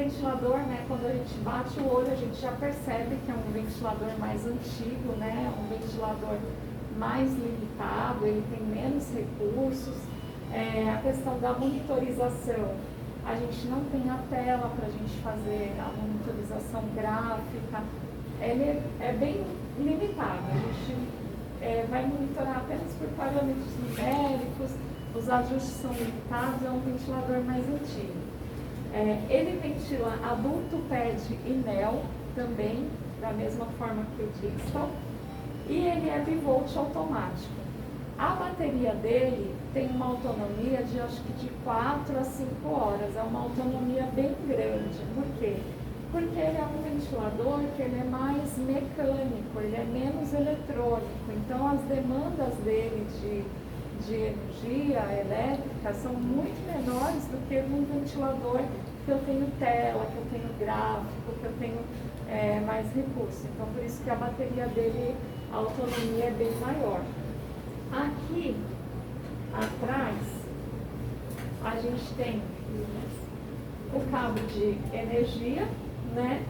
ventilador, né, quando a gente bate o olho, a gente já percebe que é um ventilador mais antigo, né, um ventilador mais limitado, ele tem menos recursos. A questão da monitorização, a gente não tem a tela para a gente fazer a monitorização gráfica, ele é bem limitado, a gente vai monitorar apenas por parâmetros numéricos, os ajustes são limitados, é um ventilador mais antigo. Ele ventila adulto, PED e NEL também, da mesma forma que o Dixtal, e ele é bivolt automático. A bateria dele tem uma autonomia de acho que de 4 a 5 horas, é uma autonomia bem grande. Por quê? Porque ele é um ventilador que ele é mais mecânico, ele é menos eletrônico, então as demandas dele de energia elétrica são muito menores do que num ventilador que eu tenho tela, que eu tenho gráfico, que eu tenho mais recursos. Então, por isso que a bateria dele, a autonomia é bem maior. Aqui atrás, a gente tem o cabo de energia, né?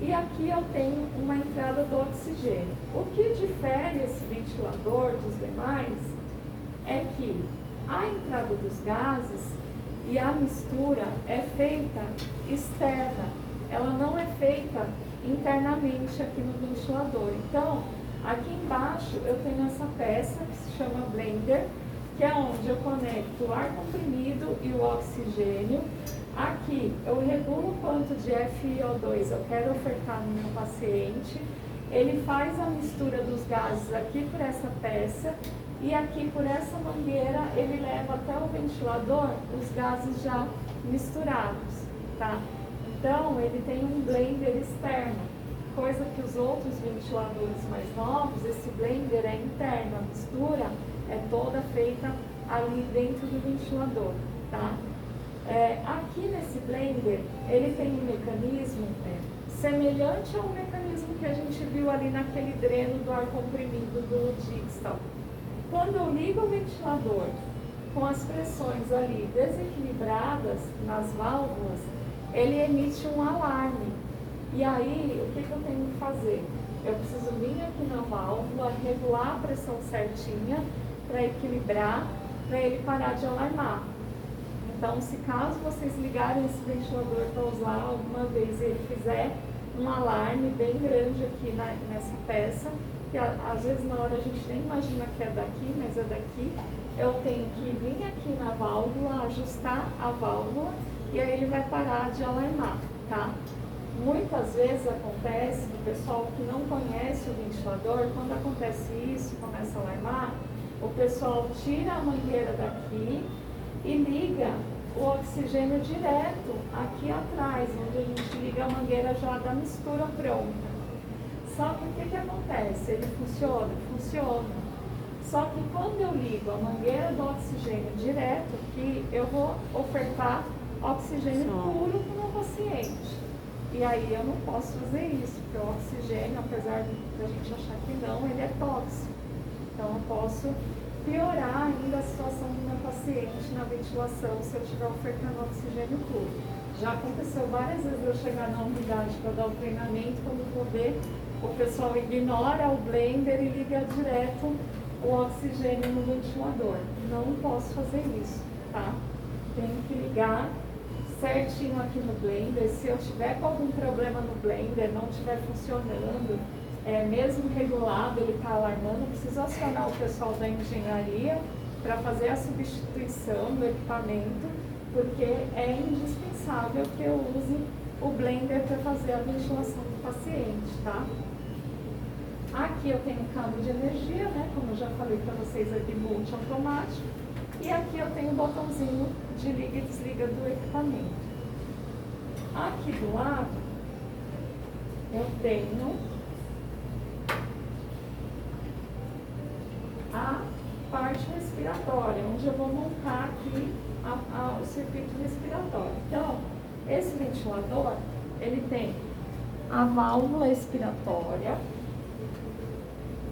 E aqui eu tenho uma entrada do oxigênio. O que difere esse ventilador dos demais é que a entrada dos gases e a mistura é feita externa, ela não é feita internamente aqui no ventilador. Então, aqui embaixo eu tenho essa peça que se chama blender, que é onde eu conecto o ar comprimido e o oxigênio. Aqui eu regulo o quanto de FiO2 eu quero ofertar no meu paciente. Ele faz a mistura dos gases aqui por essa peça e aqui por essa mangueira ele leva até o ventilador os gases já misturados, tá? Então ele tem um blender externo, coisa que os outros ventiladores mais novos, esse blender é interno, a mistura é toda feita ali dentro do ventilador, tá? Aqui nesse blender, ele tem um mecanismo semelhante ao mecanismo que a gente viu ali naquele dreno do ar comprimido do Dixtal. Quando eu ligo o ventilador com as pressões ali desequilibradas nas válvulas, ele emite um alarme. E aí, o que eu tenho que fazer? Eu preciso vir aqui na válvula, regular a pressão certinha para equilibrar, para ele parar de alarmar. Então, se caso vocês ligarem esse ventilador para usar alguma vez e ele fizer um alarme bem grande aqui nessa peça, que às vezes na hora a gente nem imagina que é daqui, mas é daqui, eu tenho que vir aqui na válvula, ajustar a válvula e aí ele vai parar de alarmar, tá? Muitas vezes acontece que o pessoal que não conhece o ventilador, quando acontece isso, começa a alarmar, o pessoal tira a mangueira daqui e liga o oxigênio direto aqui atrás, onde a gente liga a mangueira já da mistura pronta. Só que o que acontece? Ele funciona? Funciona. Só que quando eu ligo a mangueira do oxigênio direto aqui, eu vou ofertar oxigênio puro para o meu paciente. E aí eu não posso fazer isso, porque o oxigênio, apesar de a gente achar que não, ele é tóxico. Então eu posso piorar ainda a situação do meu paciente na ventilação se eu estiver ofertando oxigênio puro. Já aconteceu várias vezes eu chegar na unidade para dar o treinamento, quando eu vou ver, o pessoal ignora o blender e liga direto o oxigênio no ventilador. Não posso fazer isso, tá? Tenho que ligar certinho aqui no blender. Se eu tiver com algum problema no blender, não estiver funcionando, mesmo regulado, ele está alarmando, eu preciso acionar o pessoal da engenharia para fazer a substituição do equipamento, porque é indispensável que eu use o blender para fazer a ventilação do paciente, tá? Aqui eu tenho cabo de energia, né? Como eu já falei para vocês, é bivolt automático. E aqui eu tenho o botãozinho de liga e desliga do equipamento. Aqui do lado, eu tenho a parte respiratória, onde eu vou montar aqui o circuito respiratório. Então, esse ventilador, ele tem a válvula expiratória,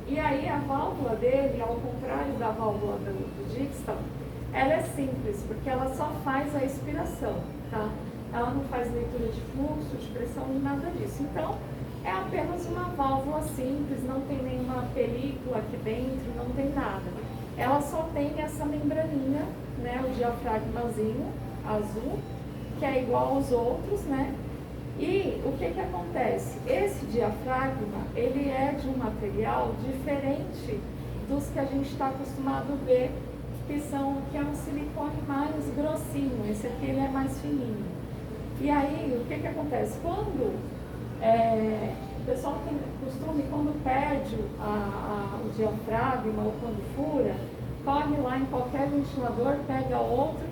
e aí a válvula dele, ao contrário da válvula do Dixtal, ela é simples, porque ela só faz a expiração, tá? ela não faz leitura de fluxo, de pressão, nem nada disso. Então, é apenas uma válvula simples, não tem nenhuma película aqui dentro, não tem nada. Ela só tem essa membraninha, né, o diafragmazinho azul, que é igual aos outros, né? E o que acontece? Esse diafragma, ele é de um material diferente dos que a gente está acostumado a ver, que é um silicone mais grossinho. Esse aqui ele é mais fininho. E aí, o que acontece? Quando o pessoal tem costume, quando perde o diafragma ou quando fura, corre lá em qualquer ventilador, pega outro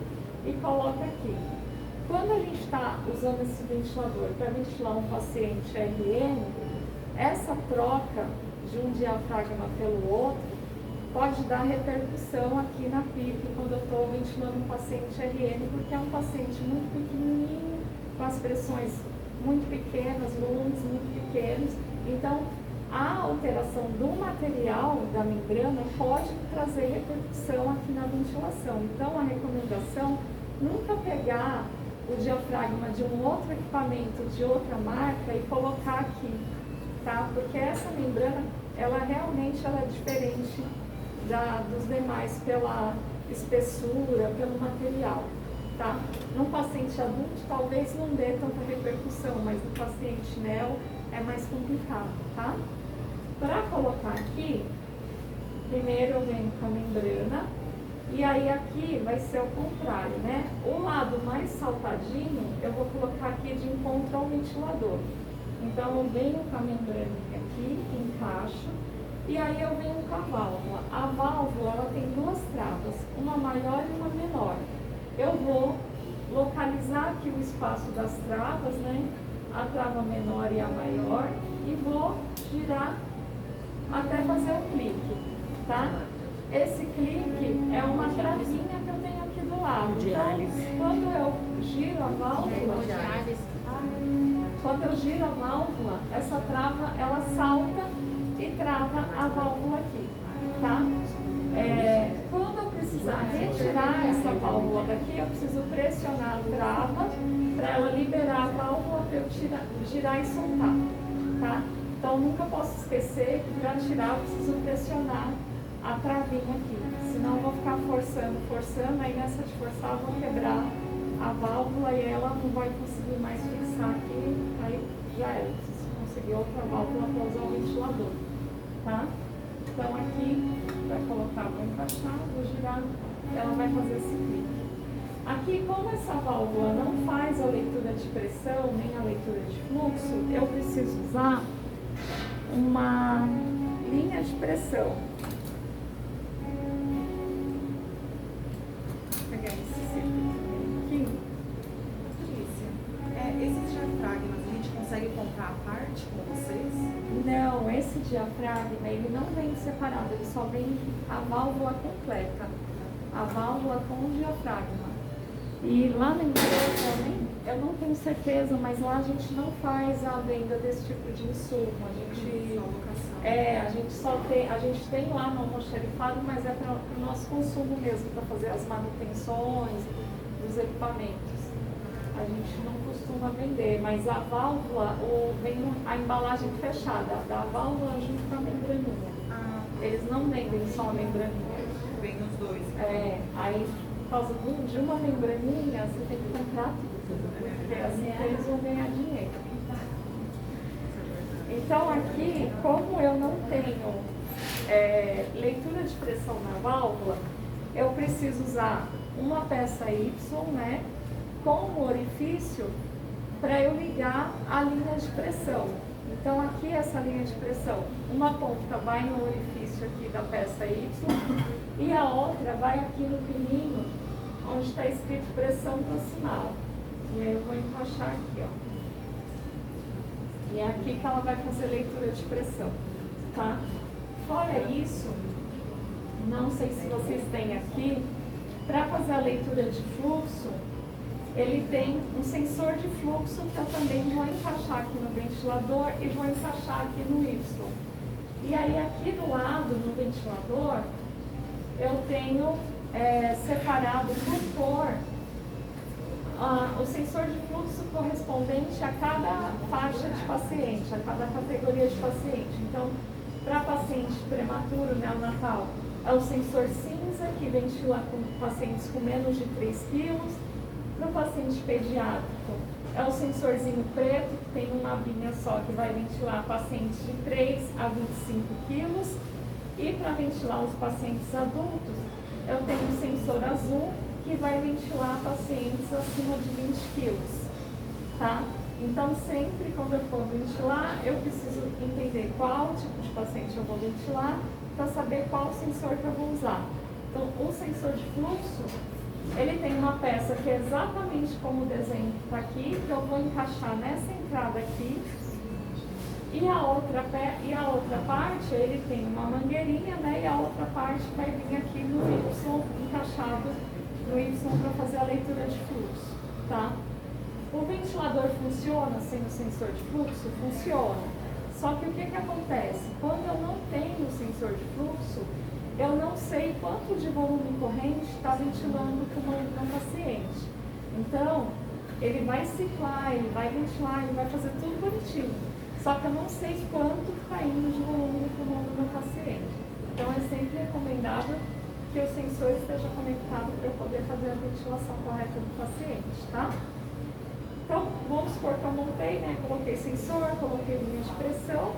e coloca aqui. Quando a gente está usando esse ventilador para ventilar um paciente RN, essa troca de um diafragma pelo outro pode dar repercussão aqui na PIP quando eu estou ventilando um paciente RN, porque é um paciente muito pequenininho, com as pressões muito pequenas, volumes muito pequenos. Então, a alteração do material da membrana pode trazer repercussão aqui na ventilação. Então, a recomendação nunca pegar o diafragma de um outro equipamento, de outra marca e colocar aqui, tá? Porque essa membrana, ela realmente é diferente dos demais pela espessura, pelo material, tá? Num paciente adulto, talvez não dê tanta repercussão, mas no paciente neo é mais complicado, tá? Para colocar aqui, primeiro eu venho com a membrana. E aí aqui vai ser o contrário, né? O lado mais saltadinho eu vou colocar aqui de encontro ao ventilador. Então eu venho com a membraninha aqui, encaixo, e aí eu venho com a válvula. A válvula ela tem duas travas, uma maior e uma menor. Eu vou localizar aqui o espaço das travas, né? A trava menor e a maior, e vou girar até fazer um clique, tá? Esse clique é uma travinha que eu tenho aqui do lado. Então, quando eu giro a válvula, essa trava, ela salta e trava a válvula aqui, tá? Quando eu precisar retirar essa válvula daqui, eu preciso pressionar a trava para ela liberar a válvula para eu girar e soltar, tá? Então, nunca posso esquecer que para tirar eu preciso pressionar a travinha aqui, senão eu vou ficar forçando, aí nessa de forçar eu vou quebrar a válvula e ela não vai conseguir mais fixar aqui, aí já era, preciso conseguir outra válvula para usar o ventilador, tá? Então aqui, vai colocar, vou encaixar, vou girar, ela vai fazer esse clique. Aqui, como essa válvula não faz a leitura de pressão, nem a leitura de fluxo, eu preciso usar uma linha de pressão. Esses diafragmas a gente consegue comprar à parte com vocês? Não, esse diafragma ele não vem separado, ele só vem a válvula completa, a válvula com o diafragma. E lá na empresa eu não tenho certeza, mas lá a gente não faz a venda desse tipo de insumo. A gente tem lá no almoxarifado, mas é para o nosso consumo mesmo, para fazer as manutenções dos equipamentos. A gente não costuma vender, mas a válvula vem a embalagem fechada, da válvula junto com a membraninha. Eles não vendem só a membraninha. Vem os dois. Aí por causa de uma membraninha, você tem que comprar tudo, porque assim eles vão ganhar dinheiro. Então aqui, como eu não tenho leitura de pressão na válvula, eu preciso usar uma peça Y, né, com o orifício para eu ligar a linha de pressão. Então aqui essa linha de pressão, uma ponta vai no orifício aqui da peça Y e a outra vai aqui no pininho onde está escrito pressão proximal. E aí eu vou encaixar aqui, ó. E é aqui que ela vai fazer leitura de pressão, tá? Fora isso, não sei se vocês têm aqui, para fazer a leitura de fluxo, ele tem um sensor de fluxo que eu também vou encaixar aqui no ventilador e vou encaixar aqui no Y. E aí aqui do lado, no ventilador, eu tenho separado por cor o sensor de fluxo correspondente a cada faixa de paciente, a cada categoria de paciente. Então, para paciente prematuro, neonatal, é o sensor cinza, que ventila com pacientes com menos de 3 quilos. Para o paciente pediátrico, é o sensorzinho preto, que tem uma abinha só, que vai ventilar pacientes de 3 a 25 quilos. E para ventilar os pacientes adultos, eu tenho um sensor azul, que vai ventilar pacientes acima de 20 quilos, tá? Então, sempre quando eu for ventilar, eu preciso entender qual tipo de paciente eu vou ventilar, para saber qual sensor que eu vou usar. Então, o sensor de fluxo, ele tem uma peça que é exatamente como o desenho que está aqui, que eu vou encaixar nessa entrada aqui, e a outra parte, ele tem uma mangueirinha, né? E a outra parte vai vir aqui no Y, encaixado no Y para fazer a leitura de fluxo, tá? O ventilador funciona sem o sensor de fluxo? Funciona. Só que o que acontece? Quando eu não tenho o sensor de fluxo, eu não sei quanto de volume corrente está ventilando o pulmão do paciente. Então, ele vai ciclar, ele vai ventilar, ele vai fazer tudo bonitinho. Só que eu não sei quanto está indo de volume no pulmão do meu paciente. Então, é sempre recomendável que o sensor esteja conectado para eu poder fazer a ventilação correta do paciente, tá? Então, vamos supor que eu montei, né? Coloquei sensor, coloquei linha de pressão.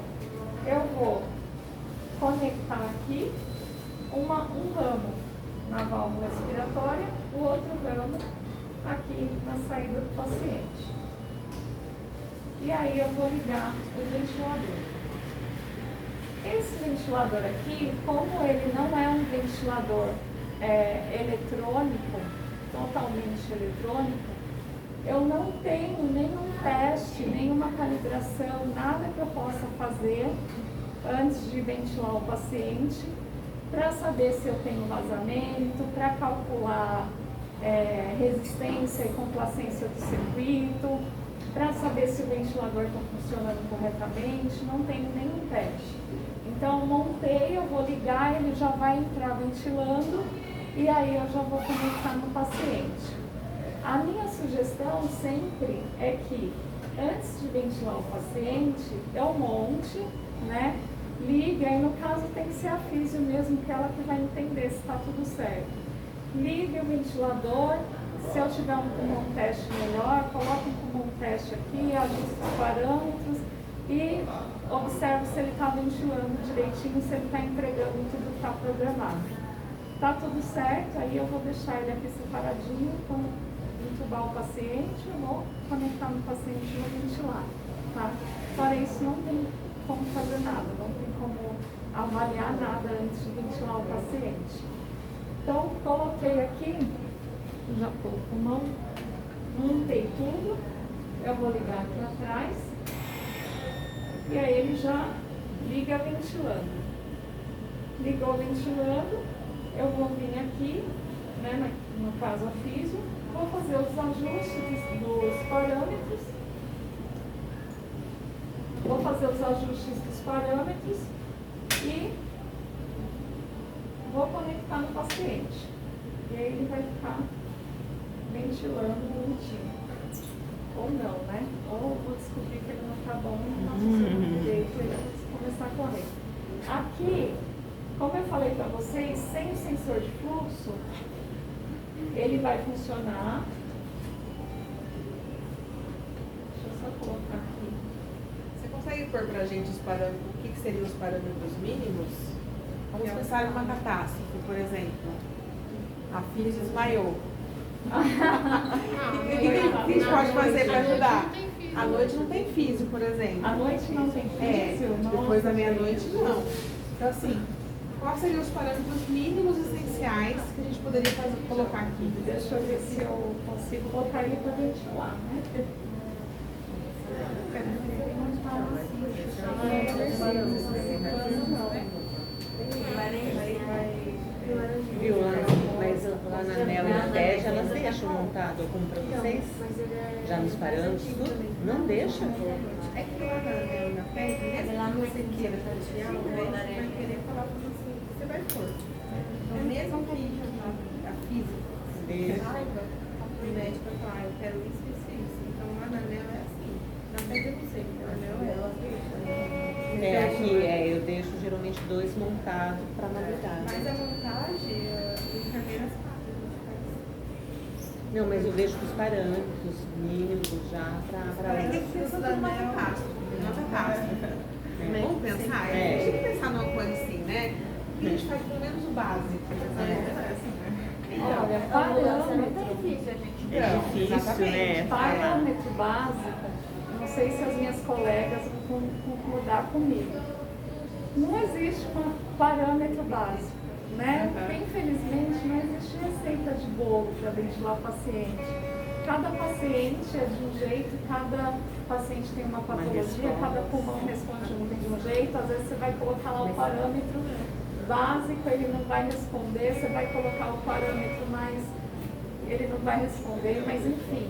Eu vou conectar aqui um ramo na válvula respiratória, o outro ramo aqui na saída do paciente. E aí eu vou ligar o ventilador. Esse ventilador aqui, como ele não é um ventilador eletrônico, totalmente eletrônico, eu não tenho nenhum teste, nenhuma calibração, nada que eu possa fazer antes de ventilar o paciente, para saber se eu tenho vazamento, para calcular resistência e complacência do circuito, para saber se o ventilador está funcionando corretamente, não tenho nenhum teste. Então, montei, eu vou ligar, ele já vai entrar ventilando e aí eu já vou conectar no paciente. A minha sugestão sempre é que, antes de ventilar o paciente, eu monte, né? Liga, e no caso tem que ser a físio mesmo, que ela que vai entender se está tudo certo. Ligue o ventilador, se eu tiver um pulmão teste melhor, coloque um pulmão teste aqui, ajuste os parâmetros e observe se ele está ventilando direitinho, se ele está entregando tudo que está programado. Está tudo certo, aí eu vou deixar ele aqui separadinho, quando entubar o paciente, eu vou conectar no paciente e vou ventilar, tá? Fora isso, não tem como fazer nada, não tem como avaliar nada antes de ventilar o paciente. Então, coloquei aqui, já pôr o pulmão, montei tudo, eu vou ligar aqui atrás, e aí ele já liga ventilando. Ligou ventilando, eu vou vir aqui, né, no caso a físio, vou fazer os ajustes dos parâmetros. Vou fazer os ajustes dos parâmetros e vou conectar no paciente. E aí ele vai ficar ventilando bonitinho. Ou não, né? Ou vou descobrir que ele não está bom e não está funcionando direito e ele vai começar a correr. Aqui, como eu falei para vocês, sem o sensor de fluxo, ele vai funcionar. Deixa eu só colocar aqui. Você consegue pôr para a gente os parâmetros, o que seriam os parâmetros mínimos? Vamos pensar em uma catástrofe, por exemplo. A filha desmaiou. O que a gente pode fazer para ajudar? À noite não tem físio, por exemplo. À noite não tem físio? Depois da meia-noite não. Então assim, quais seriam os parâmetros mínimos essenciais que a gente poderia colocar aqui? Deixa eu ver se eu consigo botar ele para ventilar, né? Viu, mas lá na Mel e na TED elas deixam montado, eu como para vocês? Já nos parâmetros, tudo? Não deixa? É que lá na Mel e na TED, lá no sequeira taxial, você vai querer falar para você o que você vai pôr. Então, mesmo que a física saiba, o médico vai falar, eu quero isso, isso, isso. Então a anel é assim. Na pele eu não sei, porque a anel ela deixa. Eu deixo geralmente 2 montados para validar. Mas a montagem, a enfermeira sabe. Não, mas eu deixo os parâmetros mínimos já para Tem que ser tudo uma catástrofe. Vamos pensar? A gente tem que pensar numa coisa assim, né? Que a gente faz pelo menos o básico. Olha, parâmetro. É difícil, né? Parâmetro básico, não sei se as minhas colegas vão concordar comigo. Não existe um parâmetro básico, né? Infelizmente não existe receita de bolo para ventilar o paciente. Cada paciente é de um jeito, cada paciente tem uma patologia, cada pulmão responde de um jeito. Às vezes você vai colocar lá o parâmetro básico, ele não vai responder, você vai colocar o parâmetro mais, ele não vai responder, mas enfim.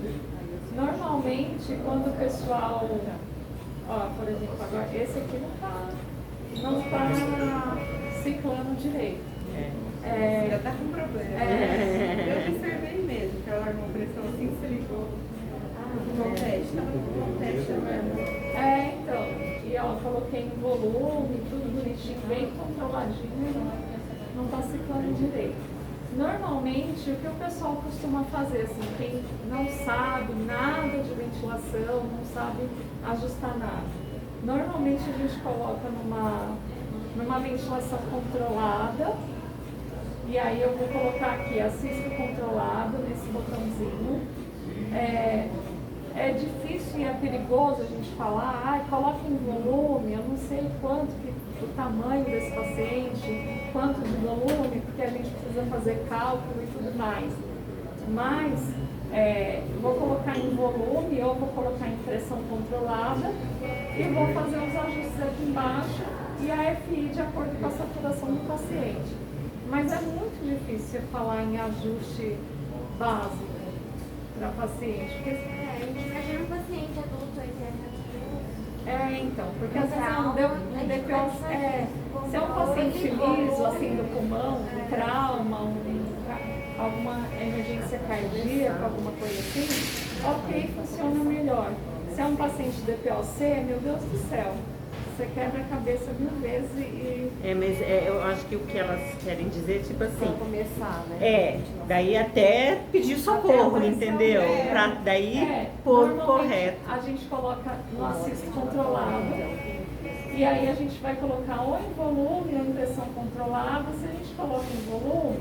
Normalmente, quando o pessoal, por exemplo, agora esse aqui não tá ciclando direito. Já tá com problema. Eu observei mesmo, que ela largou pressão assim, se ligou. No teste, tava no teste mesmo. Então, e coloquei em volume, tudo bonitinho, bem controladinho, não tá ciclando direito. Normalmente, o que o pessoal costuma fazer, assim, quem não sabe nada de ventilação, não sabe ajustar nada, normalmente a gente coloca numa ventilação controlada, e aí eu vou colocar aqui assista controlado nesse botãozinho. É difícil e é perigoso a gente falar, coloque em volume, eu não sei quanto o tamanho desse paciente, quanto de volume, porque a gente precisa fazer cálculo e tudo mais. Mas vou colocar em volume ou vou colocar em pressão controlada e vou fazer os ajustes aqui embaixo e a FI de acordo com a saturação do paciente. Mas é muito difícil falar em ajuste básico para paciente. Porque, a gente imagina um paciente adulto, 80 anos. Então, porque às vezes se é um paciente liso, assim, do pulmão, um trauma, alguma emergência cardíaca, alguma coisa assim, ok, funciona melhor. Se é um paciente DPOC, meu Deus do céu, você quebra a cabeça 1000 vezes e... Mas eu acho que o que elas querem dizer, tipo assim... Pra começar, né? Daí até pedir socorro, entendeu? Pra daí pôr correto. A gente coloca no assisto controlado, e aí a gente vai colocar ou em volume ou em pressão controlada. Se a gente coloca em volume,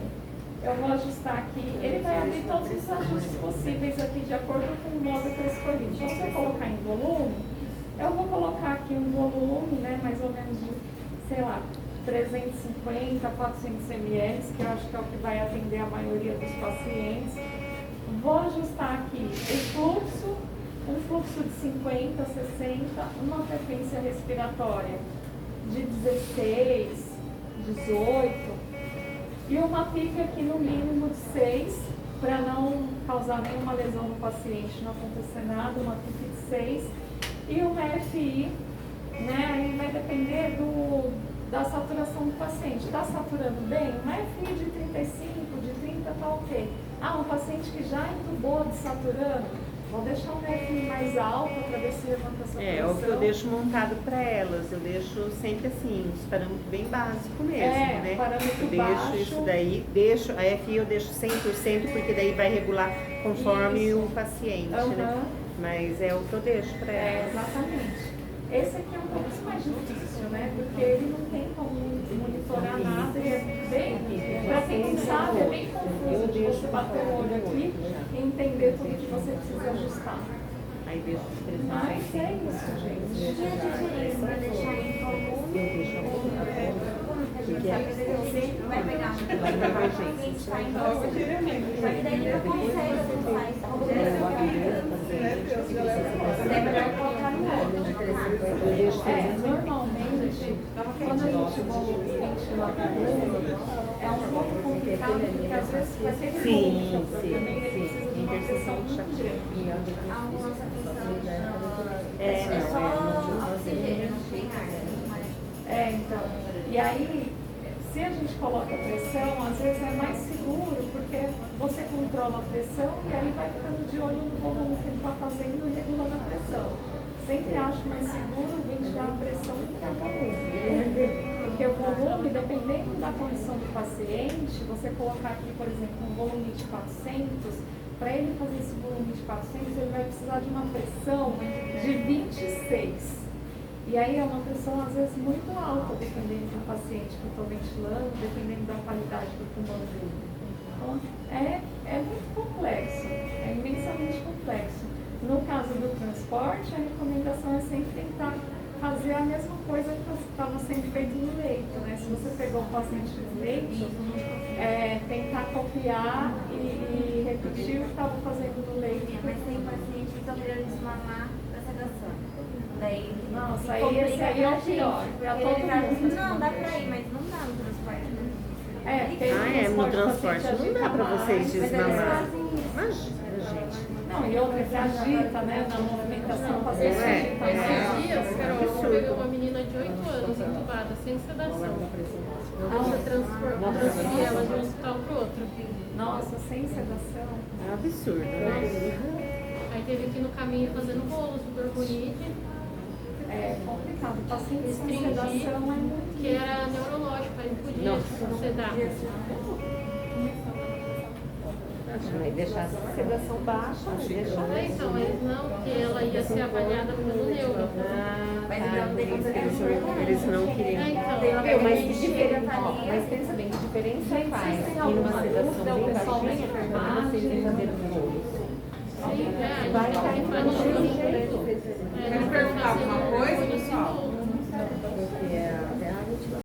eu vou ajustar aqui, ele vai abrir todos os ajustes possíveis aqui de acordo com o modo que eu escolhi. Então, se eu colocar em volume, eu vou colocar aqui um volume, né, mais ou menos de, sei lá, 350 a 400 ml, que eu acho que é o que vai atender a maioria dos pacientes. Vou ajustar aqui o fluxo, um fluxo de 50, 60, uma frequência respiratória de 16, 18 e uma pica aqui no mínimo de 6, para não causar nenhuma lesão no paciente, não acontecer nada, uma pica de 6. E uma FI, né, aí vai depender da saturação do paciente. Está saturando bem? Uma FI de 35, de 30 está ok. Um paciente que já entubou desaturando, vou deixar uma FI mais alta para ver se levanta a saturação. É o que eu deixo montado para elas, eu deixo sempre assim, os parâmetros bem básicos mesmo, né? Parâmetro eu baixo. deixo isso daí, a FI eu deixo 100%, porque daí vai regular conforme o paciente, né? Mas é o que eu deixo para elas. Exatamente. Esse aqui é um pouco mais difícil, né? Porque ele não tem como monitorar nada, ele é bem, para quem não sabe, é bem confuso de você bater o olho aqui e entender tudo que você precisa ajustar. Aí deixo as pressões. Mas é isso, gente. E a diferença para deixar em volume? Eu deixo a porque Vai pegar um paciente está em volume, mas daí ele não consegue acessar esse volume. É melhor colocar no outro. Normalmente, quando a gente ventila é um pouco complicado, porque às vezes vai ter sim. também ele precisa de uma pressão muito grande. A nossa questão é só oxigênio, não tem ar. Então, e aí, Se a gente coloca a pressão, às vezes é mais seguro, porque você controla a pressão e aí vai ficando de olho no volume que ele está fazendo e regulando a pressão. Sempre acho mais seguro ventilar a pressão do que a volume. Porque o volume, dependendo da condição do paciente, você colocar aqui, por exemplo, um volume de 400, para ele fazer esse volume de 400, ele vai precisar de uma pressão de 26. E aí é uma pressão, às vezes, muito alta, dependendo do paciente que eu estou ventilando, dependendo da qualidade do pulmão dele. Então, é muito complexo, é imensamente complexo. No caso do transporte, a recomendação é sempre tentar fazer a mesma coisa que estava sendo feito no leito, né? Se você pegou o paciente no leito, tentar copiar e repetir o que estava fazendo no leito. Mas tem paciente que está querendo desmamar da sedação. Daí, nossa, aí esse aí é o pior. Não, dá pra ir, mas não dá no transporte. No transporte não dá pra vocês desmamar. Imagina, gente. Não, e outra que agita, né? Na movimentação, fazer isso agita. Esses dias, Carol, eu peguei uma menina de 8 anos entubada, sem sedação. Eu transferi ela de um hospital para o outro. Nossa, sem sedação. É um absurdo, né? Aí teve que ir no caminho fazendo bolos do Dorgonide. É complicado. O paciente sem sedação é muito. Que era neurológico, aí não podia sedar. Vai deixar a sedação baixa, deixa. Então, mas não, porque ela ia ser avaliada pelo neuro. Eles não queriam. Então, Mas que diferença, mas pensa bem, que diferença faz ir numa sedação bem baixinha para vocês entenderem o bolo? vai entrar no jeito. Quer perguntar alguma coisa, pessoal?